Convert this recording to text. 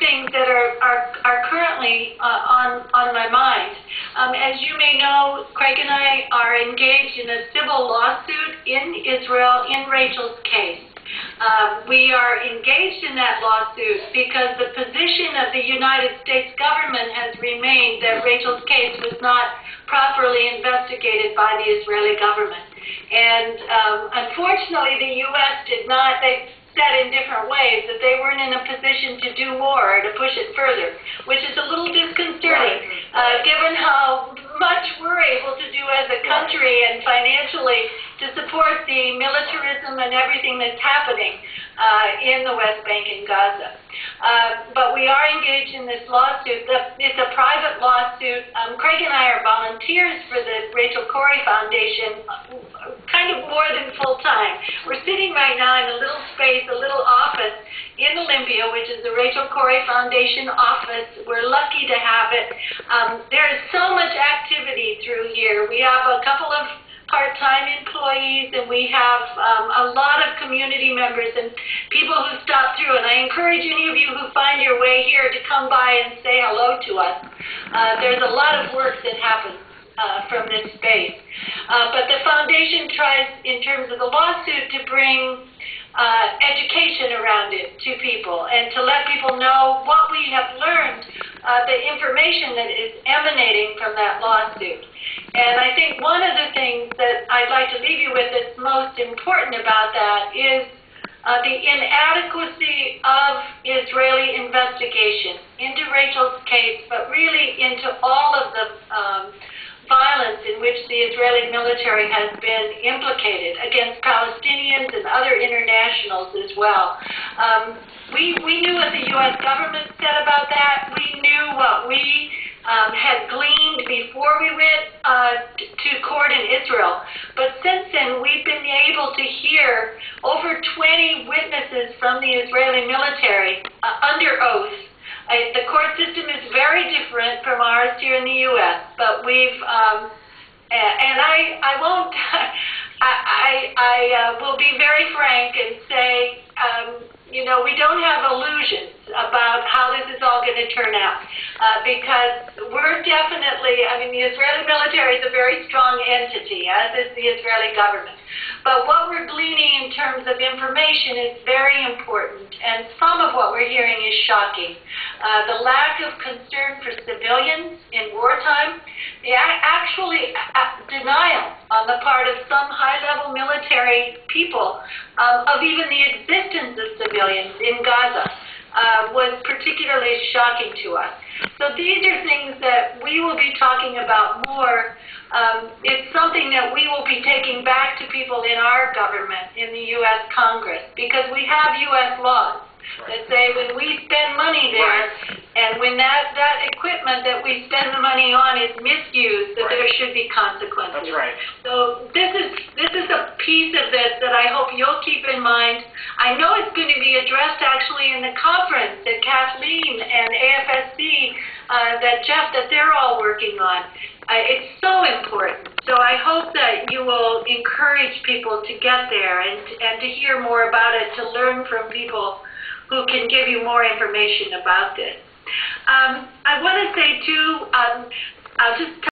things that are currently on my mind. As you may know, Craig and I are engaged in a civil lawsuit in Israel in Rachel's case. We are engaged in that lawsuit because the position of the United States government has remained that Rachel's case was not properly investigated by the Israeli government. And unfortunately, the U.S. did not. They said in different ways that they weren't in a position to do more or to push it further, which is a little disconcerting, given how much we're able to do as a country and financially to support the militarism and everything that's happening in the West Bank and Gaza. But we are engaged in this lawsuit. It's a private lawsuit. Craig and I are volunteers for the Rachel Corrie Foundation, kind of more than full-time. We're sitting right now in a little space, a little office in Olympia, which is the Rachel Corrie Foundation office. We're lucky to have it. There is so much activity through here. We have a couple of part-time employees, and we have a lot of community members and people who stop through. And I encourage any of you who find your way here to come by and say hello to us. There's a lot of work that happens from this space. But the foundation tries, in terms of the lawsuit, to bring education around it to people and to let people know what we have learned, the information that is emanating from that lawsuit. And I think one of the things that I'd like to leave you with that's most important about that is the inadequacy of Israeli investigation into Rachel's case, but really into all of the violence in which the Israeli military has been implicated against Palestinians and other internationals as well. We knew what the U.S. government said about that. We knew what we had gleaned before we went to court in Israel. But since then, we've been able to hear over 20 witnesses from the Israeli military under oath. The court system is very different from ours here in the U.S., but we've, and I won't, I will be very frank and say, you know, we don't have illusions about how this is all going to turn out, because we're definitely, I mean, the Israeli military is a very strong entity, as is the Israeli government. But what we're gleaning in terms of information is very important, and some of what we're hearing is shocking. The lack of concern for civilians in wartime, the actually denial on the part of some high-level military people of even the existence of civilians in Gaza was particularly shocking to us. So these are things that we will be talking about more. It's something that we will be taking back to people in our government, in the U.S. Congress, because we have U.S. laws that say when we spend money there, and when that equipment that we spend the money on is misused, that there should be consequences. That's right. So this is a piece of this that I hope you'll keep in mind. I know it's going to be addressed actually in the conference that Kathleen and AFSC, that they're all working on. It's so important. So I hope that you will encourage people to get there and to hear more about it, to learn from people who can give you more information about this. I want to say, too, I'll just